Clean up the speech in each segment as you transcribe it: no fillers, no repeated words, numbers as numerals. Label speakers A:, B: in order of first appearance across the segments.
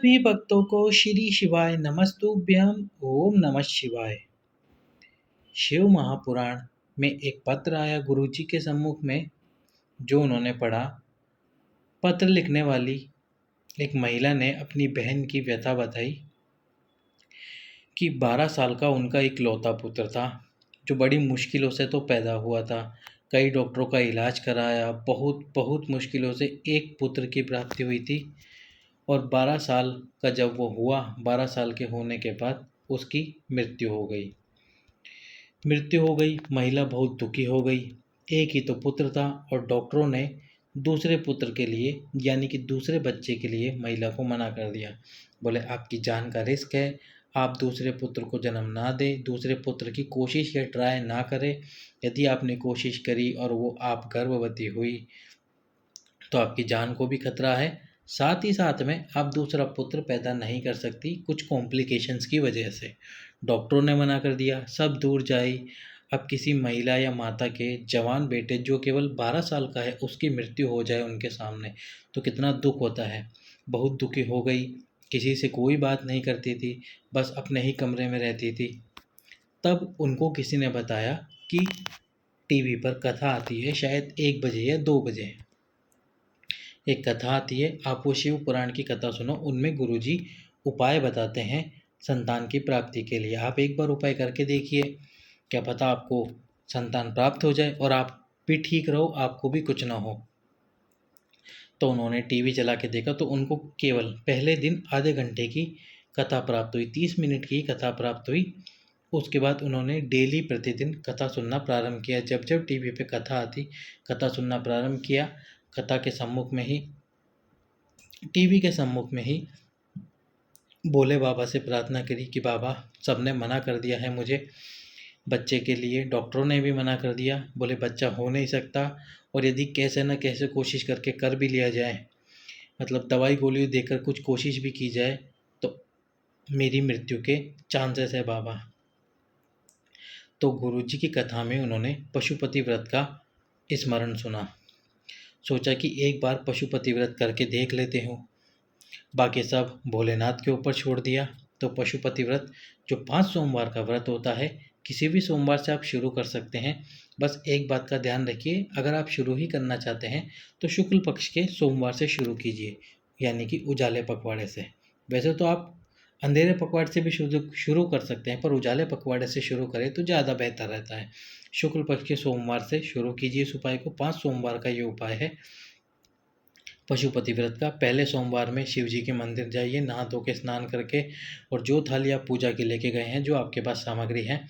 A: सभी भक्तों को श्री शिवाय नमस्तुभ्यम। ओम नमः शिवाय। शिव महापुराण में एक पत्र आया गुरुजी के सम्मुख में, जो उन्होंने पढ़ा। पत्र लिखने वाली एक महिला ने अपनी बहन की व्यथा बताई कि 12 साल का उनका इकलौता पुत्र था, जो बड़ी मुश्किलों से तो पैदा हुआ था। कई डॉक्टरों का इलाज कराया, बहुत बहुत मुश्किलों से एक पुत्र की प्राप्ति हुई थी। और 12 साल का जब वो हुआ, 12 साल के होने के बाद उसकी मृत्यु हो गई। महिला बहुत दुखी हो गई। एक ही तो पुत्र था और डॉक्टरों ने दूसरे पुत्र के लिए, यानी कि दूसरे बच्चे के लिए महिला को मना कर दिया। बोले आपकी जान का रिस्क है, आप दूसरे पुत्र को जन्म ना दें, दूसरे पुत्र की कोशिश या ट्राई ना करें। यदि आपने कोशिश करी और वो आप गर्भवती हुई तो आपकी जान को भी खतरा है। साथ ही साथ में आप दूसरा पुत्र पैदा नहीं कर सकती, कुछ कॉम्प्लिकेशंस की वजह से। डॉक्टरों ने मना कर दिया, सब दूर जाई। अब किसी महिला या माता के जवान बेटे जो केवल 12 साल का है, उसकी मृत्यु हो जाए उनके सामने, तो कितना दुख होता है। बहुत दुखी हो गई, किसी से कोई बात नहीं करती थी, बस अपने ही कमरे में रहती थी। तब उनको किसी ने बताया कि टीवी पर कथा आती है, शायद 1 बजे या 2 बजे एक कथा आती है, आप वो शिव पुराण की कथा सुनो। उनमें गुरुजी उपाय बताते हैं संतान की प्राप्ति के लिए। आप एक बार उपाय करके देखिए, क्या पता आपको संतान प्राप्त हो जाए और आप भी ठीक रहो, आपको भी कुछ ना हो। तो उन्होंने टीवी चला के देखा तो उनको केवल पहले दिन आधे घंटे की कथा प्राप्त हुई, 30 मिनट की कथा प्राप्त हुई। उसके बाद उन्होंने डेली प्रतिदिन कथा सुनना प्रारंभ किया। जब जब टीवी पे कथा आती, कथा सुनना प्रारंभ किया। कथा के सम्मुख में ही, टीवी के सम्मुख में ही भोले बाबा से प्रार्थना करी कि बाबा, सबने मना कर दिया है मुझे बच्चे के लिए, डॉक्टरों ने भी मना कर दिया, बोले बच्चा हो नहीं सकता, और यदि कैसे न कैसे कोशिश करके कर भी लिया जाए, मतलब दवाई गोली देकर कुछ कोशिश भी की जाए, तो मेरी मृत्यु के चांसेस है बाबा। तो गुरुजी की कथा में उन्होंने पशुपति व्रत का स्मरण सुना। सोचा कि एक बार पशुपति व्रत करके देख लेते हो। बाकी सब भोलेनाथ के ऊपर छोड़ दिया। तो पशुपति व्रत जो 5 सोमवार का व्रत होता है, किसी भी सोमवार से आप शुरू कर सकते हैं। बस एक बात का ध्यान रखिए, अगर आप शुरू ही करना चाहते हैं तो शुक्ल पक्ष के सोमवार से शुरू कीजिए, यानी कि उजाले पखवाड़े से। वैसे तो आप अंधेरे पखवाड़े से भी शुरू शुरू कर सकते हैं, पर उजाले पखवाड़े से शुरू करें तो ज़्यादा बेहतर रहता है। शुक्ल पक्ष के सोमवार से शुरू कीजिए इस उपाय को। 5 सोमवार का ये उपाय है पशुपति व्रत का। पहले सोमवार में शिव जी के मंदिर जाइए, नहा धो के स्नान करके, और जो थाली आप पूजा की लेके गए हैं, जो आपके पास सामग्री है,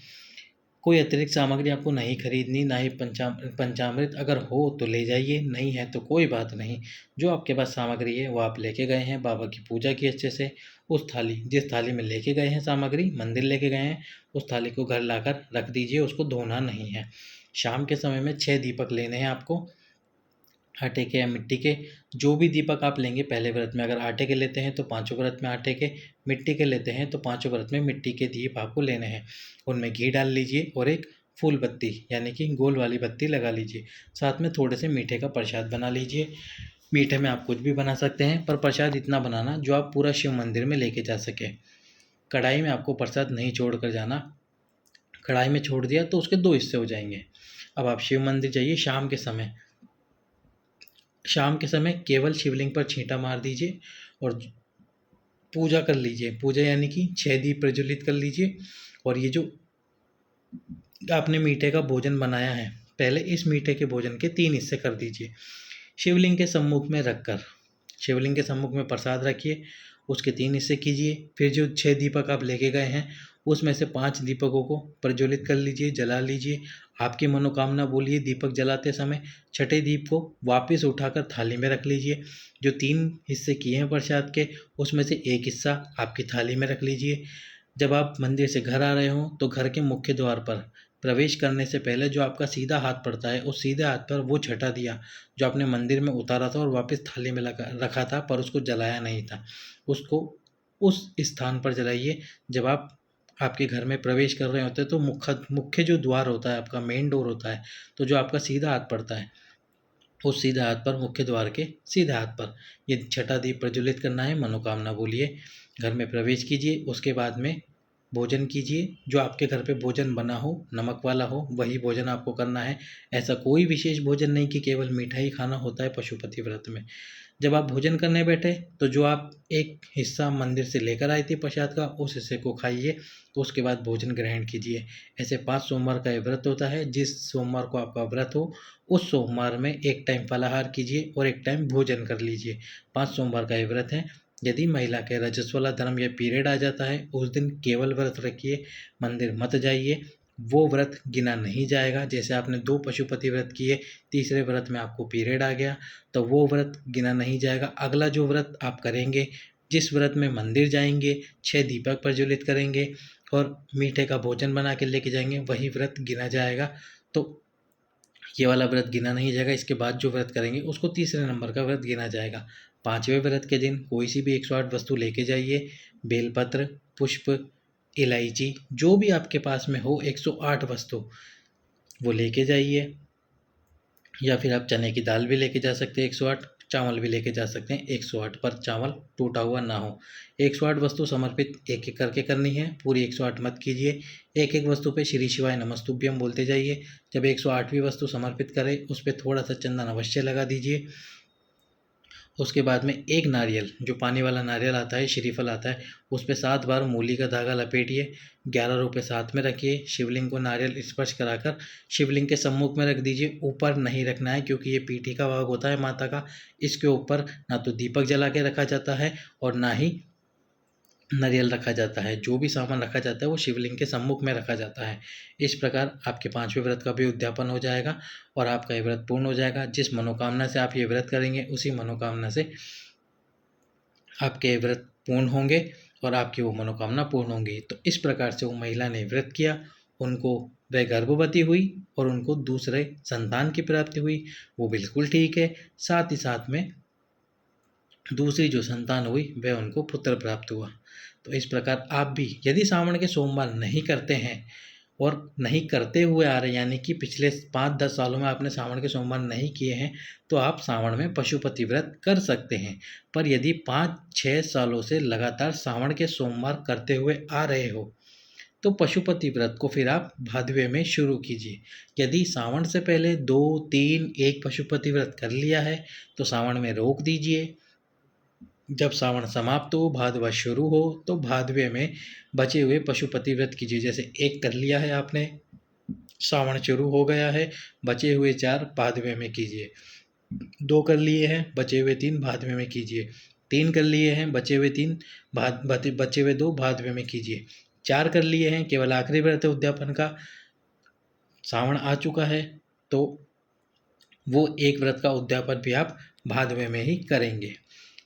A: कोई अतिरिक्त सामग्री आपको नहीं खरीदनी, ना ही पंचामृत। अगर हो तो ले जाइए, नहीं है तो कोई बात नहीं। जो आपके पास सामग्री है वो आप लेके गए हैं, बाबा की पूजा की अच्छे से। उस थाली, जिस थाली में लेके गए हैं सामग्री, मंदिर लेके गए हैं, उस थाली को घर लाकर रख दीजिए, उसको धोना नहीं है। शाम के समय में 6 दीपक लेने हैं आपको, आटे के या मिट्टी के, जो भी दीपक आप लेंगे पहले व्रत में। अगर आटे के लेते हैं तो पाँचों व्रत में आटे के, मिट्टी के लेते हैं तो पाँचों व्रत में मिट्टी के दीप आपको लेने हैं। उनमें घी डाल लीजिए और एक फूल बत्ती, यानी कि गोल वाली बत्ती लगा लीजिए। साथ में थोड़े से मीठे का प्रसाद बना लीजिए। मीठे में आप कुछ भी बना सकते हैं, पर प्रसाद इतना बनाना जो आप पूरा शिव मंदिर में लेके जा सके। कढ़ाई में आपको प्रसाद नहीं छोड़ कर जाना, कढ़ाई में छोड़ दिया तो उसके 2 हिस्से हो जाएंगे। अब आप शिव मंदिर जाइए, शाम के समय केवल शिवलिंग पर छींटा मार दीजिए और पूजा कर लीजिए। पूजा यानी कि 6 दीप प्रज्वलित कर लीजिए। और ये जो आपने मीठे का भोजन बनाया है, पहले इस मीठे के भोजन के 3 हिस्से कर दीजिए। शिवलिंग के सम्मुख में रखकर, शिवलिंग के सम्मुख में प्रसाद रखिए, उसके 3 हिस्से कीजिए। फिर जो 6 दीपक आप लेके गए हैं, उसमें से 5 दीपकों को प्रज्वलित कर लीजिए, जला लीजिए। आपकी मनोकामना बोलिए दीपक जलाते समय। छठे दीप को वापस उठाकर थाली में रख लीजिए। जो 3 हिस्से किए हैं प्रसाद के, उसमें से एक हिस्सा आपकी थाली में रख लीजिए। जब आप मंदिर से घर आ रहे हों तो घर के मुख्य द्वार पर प्रवेश करने से पहले जो आपका सीधा हाथ पड़ता है, उस सीधे हाथ पर वो छठा दिया जो आपने मंदिर में उतारा था और वापस थाली में लगा रखा था, पर उसको जलाया नहीं था, उसको उस स्थान पर जलाइए। जब आप आपके घर में प्रवेश कर रहे होते हैं तो मुख्य मुख्य जो द्वार होता है, आपका मेन डोर होता है, तो जो आपका सीधा हाथ पड़ता है, उस सीधे हाथ पर, मुख्य द्वार के सीधे हाथ पर ये छठा दीप प्रज्वलित करना है। मनोकामना बोलिए, घर में प्रवेश कीजिए, उसके बाद में भोजन कीजिए। जो आपके घर पे भोजन बना हो, नमक वाला हो, वही भोजन आपको करना है। ऐसा कोई विशेष भोजन नहीं कि केवल मीठा ही खाना होता है पशुपति व्रत में। जब आप भोजन करने बैठे तो जो आप एक हिस्सा मंदिर से लेकर आए थे प्रसाद का, उस हिस्से को खाइए, तो उसके बाद भोजन ग्रहण कीजिए। ऐसे 5 सोमवार का ये व्रत होता है। जिस सोमवार को आपका व्रत हो, उस सोमवार में एक टाइम फलाहार कीजिए और एक टाइम भोजन कर लीजिए। 5 सोमवार का ये व्रत है। यदि महिला के रजस्वला धर्म या पीरियड आ जाता है, उस दिन केवल व्रत रखिए, मंदिर मत जाइए। वो व्रत गिना नहीं जाएगा। जैसे आपने 2 पशुपति व्रत किए, तीसरे व्रत में आपको पीरियड आ गया, तो वो व्रत गिना नहीं जाएगा। अगला जो व्रत आप करेंगे, जिस व्रत में मंदिर जाएंगे, 6 दीपक प्रज्वलित करेंगे और मीठे का भोजन बना के लेके जाएंगे, वही व्रत गिना जाएगा। तो ये वाला व्रत गिना नहीं जाएगा। इसके बाद जो व्रत करेंगे उसको तीसरे नंबर का व्रत गिना जाएगा। 5वें व्रत के दिन कोई सी भी 108 वस्तु लेके जाइए। बेलपत्र, पुष्प, इलायची, जो भी आपके पास में हो 108 वस्तु वो लेके जाइए। या फिर आप चने की दाल भी लेके जा सकते हैं 108, चावल भी लेके जा सकते हैं 108, पर चावल टूटा हुआ ना हो। 108 वस्तु समर्पित एक एक करके करनी है, पूरी 108 मत कीजिए। एक एक वस्तु पे श्री शिवाय नमस्तुभ्यम बोलते जाइए। जब 108वीं वस्तु समर्पित करें, उस पर थोड़ा सा चंदन अवश्य लगा दीजिए। उसके बाद में एक नारियल, जो पानी वाला नारियल आता है, श्रीफल आता है, उस पर 7 बार मूली का धागा लपेटिए। 11 रुपये साथ में रखिए। शिवलिंग को नारियल स्पर्श कराकर शिवलिंग के सम्मुख में रख दीजिए। ऊपर नहीं रखना है, क्योंकि ये पीठी का भाग होता है माता का। इसके ऊपर ना तो दीपक जला के रखा जाता है और ना ही नारियल रखा जाता है। जो भी सामान रखा जाता है वो शिवलिंग के सम्मुख में रखा जाता है। इस प्रकार आपके 5वें व्रत का भी उद्यापन हो जाएगा और आपका ये व्रत पूर्ण हो जाएगा। जिस मनोकामना से आप ये व्रत करेंगे, उसी मनोकामना से आपके व्रत पूर्ण होंगे और आपकी वो मनोकामना पूर्ण होंगी। तो इस प्रकार से वो महिला ने व्रत किया, उनको वह गर्भवती हुई और उनको दूसरे संतान की प्राप्ति हुई। वो बिल्कुल ठीक है। साथ ही साथ में दूसरी जो संतान हुई, वह उनको पुत्र प्राप्त हुआ। तो इस प्रकार आप भी यदि सावन के सोमवार नहीं करते हैं और नहीं करते हुए आ रहे, यानी कि पिछले 5-10 सालों में आपने सावन के सोमवार नहीं किए हैं, तो आप सावन में पशुपति व्रत कर सकते हैं। पर यदि 5-6 सालों से लगातार सावन के सोमवार करते हुए आ रहे हो, तो पशुपति व्रत को फिर आप भादवे में शुरू कीजिए। यदि सावन से पहले 2-3 एक पशुपति व्रत कर लिया है, तो सावन में रोक दीजिए। जब सावन समाप्त हो, भादवा शुरू हो, तो भादवे में बचे हुए पशुपति व्रत कीजिए। जैसे एक कर लिया है आपने, सावन शुरू हो गया है, बचे हुए 4 भादवे में कीजिए। 2 कर लिए हैं, बचे हुए 3 भादवे में कीजिए। 3 कर लिए हैं, बचे हुए 3 बचे हुए 2 भादवे में कीजिए। 4 कर लिए हैं, केवल आखिरी व्रत है उद्यापन का, सावन आ चुका है, तो वो एक व्रत का उद्यापन भी आप भादवे में ही करेंगे।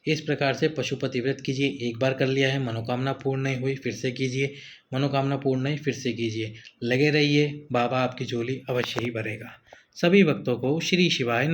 A: इस प्रकार से पशुपति व्रत कीजिए। एक बार कर लिया है, मनोकामना पूर्ण नहीं हुई, फिर से कीजिए। मनोकामना पूर्ण नहीं, फिर से कीजिए। लगे रहिए, बाबा आपकी झोली अवश्य ही भरेगा। सभी भक्तों को श्री शिवाय नमः।